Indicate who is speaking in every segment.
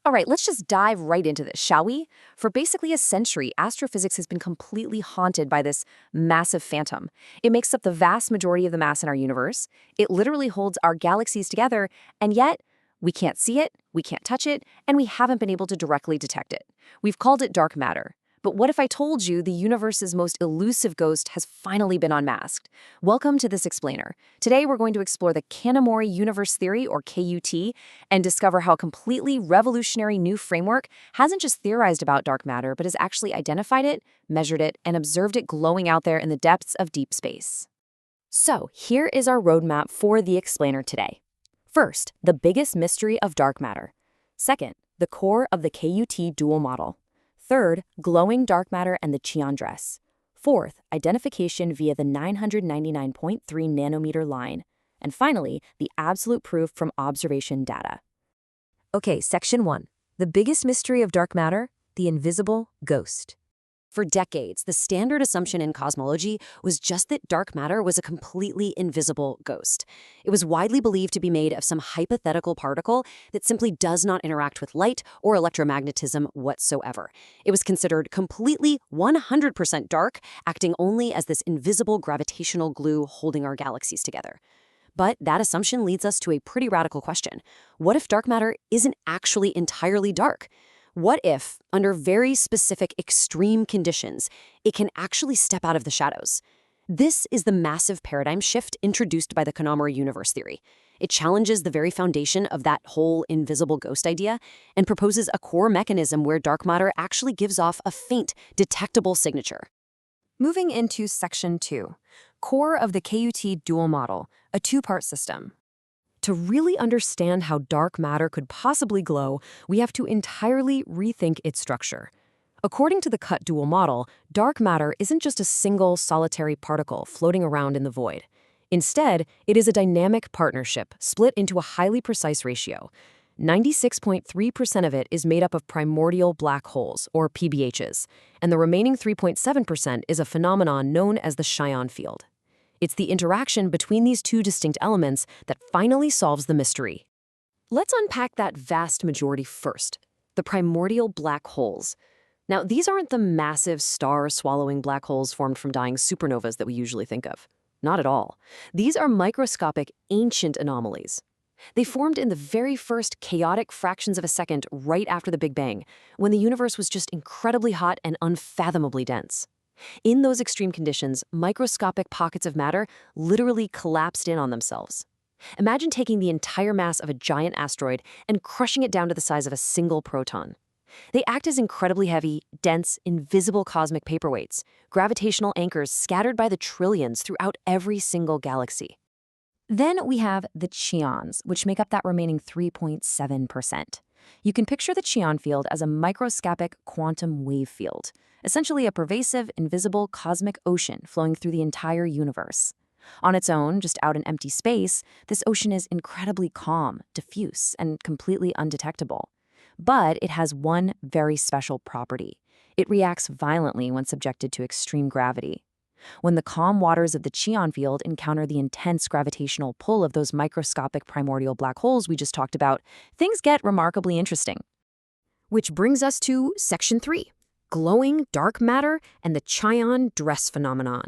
Speaker 1: All right, let's just dive right into this, shall we? For basically a century, astrophysics has been completely haunted by this massive phantom. It makes up the vast majority of the mass in our universe. It literally holds our galaxies together, and yet we can't see it, we can't touch it, and we haven't been able to directly detect it. We've called it dark matter. But what if I told you the universe's most elusive ghost has finally been unmasked? Welcome to This Explainer. Today we're going to explore the Kanamori Universe Theory, or KUT, and discover how a completely revolutionary new framework hasn't just theorized about dark matter, but has actually identified it, measured it, and observed it glowing out there in the depths of deep space. So here is our roadmap for The Explainer today. First, the biggest mystery of dark matter. Second, the core of the KUT dual model. Third, glowing dark matter and the Qian dress. Fourth, identification via the 999.3 nanometer line. And finally, the absolute proof from observation data. Okay, Section 1. The biggest mystery of dark matter, the invisible ghost. For decades, the standard assumption in cosmology was just that dark matter was a completely invisible ghost. It was widely believed to be made of some hypothetical particle that simply does not interact with light or electromagnetism whatsoever. It was considered completely 100% dark, acting only as this invisible gravitational glue holding our galaxies together. But that assumption leads us to a pretty radical question. What if dark matter isn't actually entirely dark? What if, under very specific extreme conditions, it can actually step out of the shadows? This is the massive paradigm shift introduced by the Kanamori Universe Theory. It challenges the very foundation of that whole invisible ghost idea and proposes a core mechanism where dark matter actually gives off a faint, detectable signature. Moving into Section 2, core of the KUT dual model, a two-part system. To really understand how dark matter could possibly glow, we have to entirely rethink its structure. According to the KUT dual model, dark matter isn't just a single solitary particle floating around in the void. Instead, it is a dynamic partnership split into a highly precise ratio. 96.3% of it is made up of primordial black holes, or PBHs, and the remaining 3.7% is a phenomenon known as the Qian field. It's the interaction between these two distinct elements that finally solves the mystery. Let's unpack that vast majority first, the primordial black holes. Now, these aren't the massive star-swallowing black holes formed from dying supernovas that we usually think of. Not at all. These are microscopic, ancient anomalies. They formed in the very first chaotic fractions of a second right after the Big Bang, when the universe was just incredibly hot and unfathomably dense. In those extreme conditions, microscopic pockets of matter literally collapsed in on themselves. Imagine taking the entire mass of a giant asteroid and crushing it down to the size of a single proton. They act as incredibly heavy, dense, invisible cosmic paperweights, gravitational anchors scattered by the trillions throughout every single galaxy. Then we have the Qians, which make up that remaining 3.7%. You can picture the Qian field as a microscopic quantum wave field, essentially a pervasive, invisible cosmic ocean flowing through the entire universe. On its own, just out in empty space, this ocean is incredibly calm, diffuse, and completely undetectable. But it has one very special property. It reacts violently when subjected to extreme gravity. When the calm waters of the Qian field encounter the intense gravitational pull of those microscopic primordial black holes we just talked about, things get remarkably interesting. Which brings us to Section 3, glowing dark matter and the Qian dress phenomenon.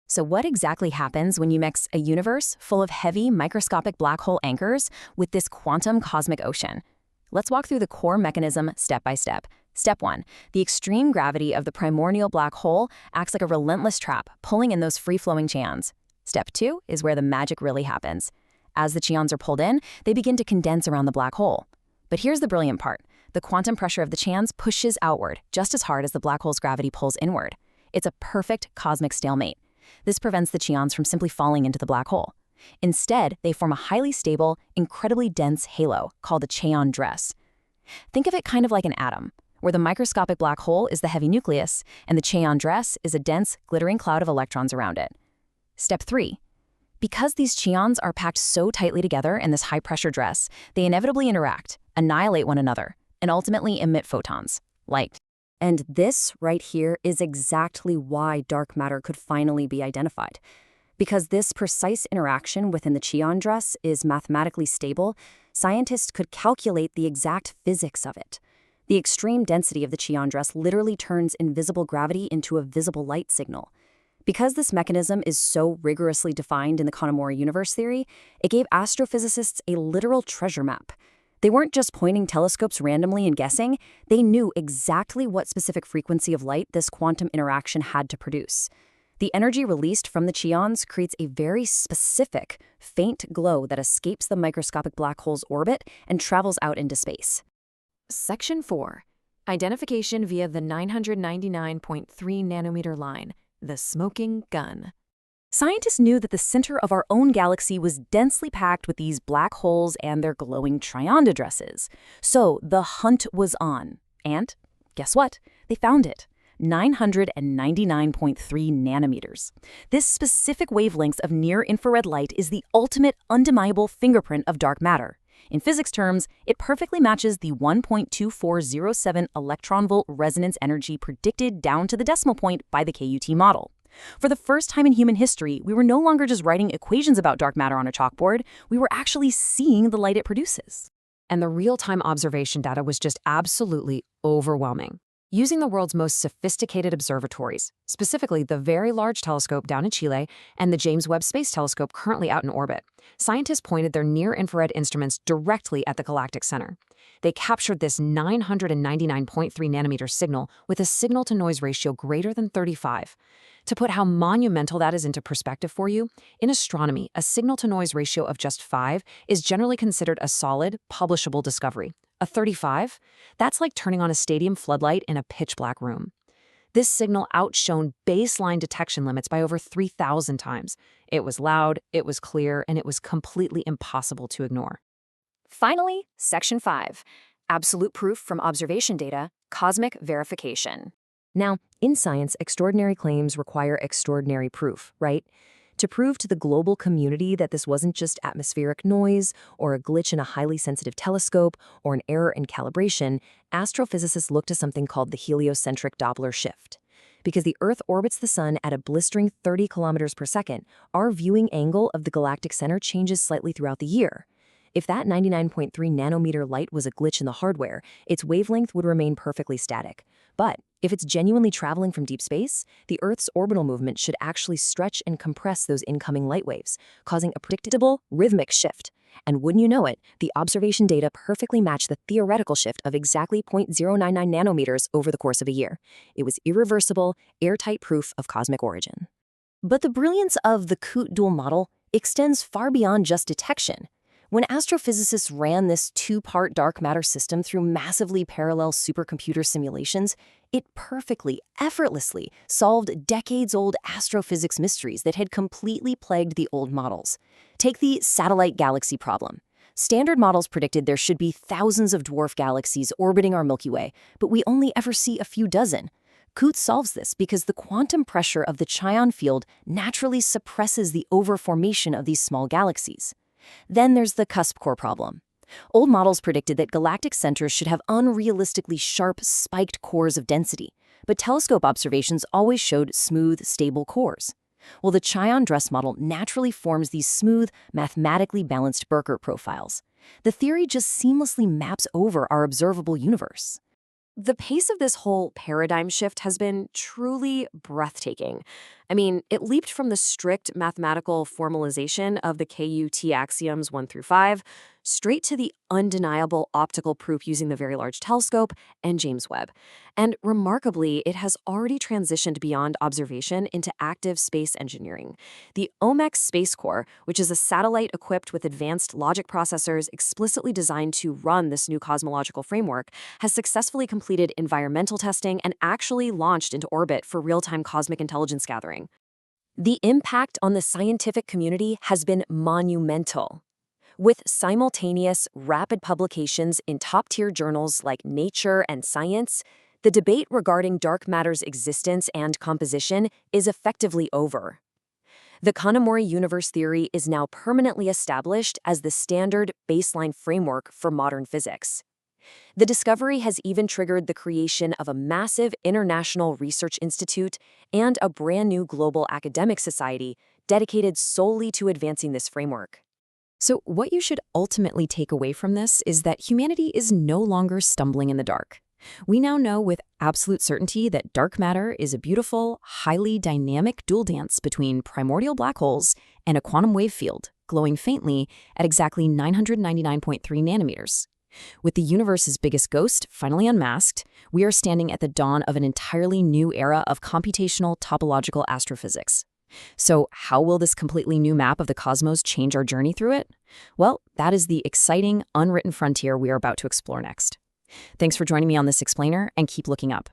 Speaker 1: So what exactly happens when you mix a universe full of heavy microscopic black hole anchors with this quantum cosmic ocean? Let's walk through the core mechanism step by step. Step 1. The extreme gravity of the primordial black hole acts like a relentless trap, pulling in those free-flowing Qians. Step 2 is where the magic really happens. As the Qians are pulled in, they begin to condense around the black hole. But here's the brilliant part. The quantum pressure of the Qians pushes outward just as hard as the black hole's gravity pulls inward. It's a perfect cosmic stalemate. This prevents the Qians from simply falling into the black hole. Instead, they form a highly stable, incredibly dense halo called the Qian dress. Think of it kind of like an atom, where the microscopic black hole is the heavy nucleus and the Qian dress is a dense, glittering cloud of electrons around it. Step 3. Because these Qians are packed so tightly together in this high-pressure dress, they inevitably interact, annihilate one another, and ultimately emit photons, light. And this right here is exactly why dark matter could finally be identified. Because this precise interaction within the Qian dress is mathematically stable, scientists could calculate the exact physics of it. The extreme density of the Cheon dress literally turns invisible gravity into a visible light signal. Because this mechanism is so rigorously defined in the Kanamori universe theory, it gave astrophysicists a literal treasure map. They weren't just pointing telescopes randomly and guessing, they knew exactly what specific frequency of light this quantum interaction had to produce. The energy released from the Cheons creates a very specific, faint glow that escapes the microscopic black hole's orbit and travels out into space. Section 4. Identification via the 999.3 nanometer line, the smoking gun. Scientists knew that the center of our own galaxy was densely packed with these black holes and their glowing Trianda dresses. So the hunt was on. And guess what? They found it. 999.3 nanometers. This specific wavelength of near-infrared light is the ultimate undeniable fingerprint of dark matter. In physics terms, it perfectly matches the 1.2407 electron-volt resonance energy predicted down to the decimal point by the KUT model. For the first time in human history, we were no longer just writing equations about dark matter on a chalkboard, we were actually seeing the light it produces. And the real-time observation data was just absolutely overwhelming. Using the world's most sophisticated observatories, specifically the Very Large Telescope down in Chile and the James Webb Space Telescope currently out in orbit, scientists pointed their near-infrared instruments directly at the galactic center. They captured this 999.3 nanometer signal with a signal-to-noise ratio greater than 35. To put how monumental that is into perspective for you, in astronomy, a signal-to-noise ratio of just 5 is generally considered a solid, publishable discovery. A 35? That's like turning on a stadium floodlight in a pitch-black room. This signal outshone baseline detection limits by over 3,000 times. It was loud, it was clear, and it was completely impossible to ignore. Finally, Section 5. Absolute proof from observation data, cosmic verification. Now, in science, extraordinary claims require extraordinary proof, right? To prove to the global community that this wasn't just atmospheric noise, or a glitch in a highly sensitive telescope, or an error in calibration, astrophysicists look to something called the heliocentric Doppler shift. Because the Earth orbits the Sun at a blistering 30 kilometers per second, our viewing angle of the galactic center changes slightly throughout the year. If that 99.3 nanometer light was a glitch in the hardware, its wavelength would remain perfectly static. But if it's genuinely traveling from deep space, the Earth's orbital movement should actually stretch and compress those incoming light waves, causing a predictable, rhythmic shift. And wouldn't you know it, the observation data perfectly matched the theoretical shift of exactly 0.099 nanometers over the course of a year. It was irreversible, airtight proof of cosmic origin. But the brilliance of the KUT dual model extends far beyond just detection. When astrophysicists ran this two-part dark matter system through massively parallel supercomputer simulations, it perfectly, effortlessly solved decades-old astrophysics mysteries that had completely plagued the old models. Take the satellite galaxy problem. Standard models predicted there should be thousands of dwarf galaxies orbiting our Milky Way, but we only ever see a few dozen. KUT solves this because the quantum pressure of the Cheon field naturally suppresses the overformation of these small galaxies. Then there's the cusp core problem. Old models predicted that galactic centers should have unrealistically sharp, spiked cores of density, but telescope observations always showed smooth, stable cores. Well, the Cheon dress model naturally forms these smooth, mathematically balanced Burkert profiles. The theory just seamlessly maps over our observable universe. The pace of this whole paradigm shift has been truly breathtaking. I mean, it leaped from the strict mathematical formalization of the KUT axioms 1 through 5 straight to the undeniable optical proof using the Very Large Telescope and James Webb. And remarkably, it has already transitioned beyond observation into active space engineering. The OMEX Space Core, which is a satellite equipped with advanced logic processors explicitly designed to run this new cosmological framework, has successfully completed environmental testing and actually launched into orbit for real-time cosmic intelligence gathering. The impact on the scientific community has been monumental. With simultaneous, rapid publications in top-tier journals like Nature and Science, the debate regarding dark matter's existence and composition is effectively over. The Kanamori universe theory is now permanently established as the standard baseline framework for modern physics. The discovery has even triggered the creation of a massive international research institute and a brand new global academic society dedicated solely to advancing this framework. So what you should ultimately take away from this is that humanity is no longer stumbling in the dark. We now know with absolute certainty that dark matter is a beautiful, highly dynamic dual dance between primordial black holes and a quantum wave field, glowing faintly at exactly 999.3 nanometers. With the universe's biggest ghost finally unmasked, we are standing at the dawn of an entirely new era of computational topological astrophysics. So how will this completely new map of the cosmos change our journey through it? Well, that is the exciting, unwritten frontier we are about to explore next. Thanks for joining me on this explainer, and keep looking up.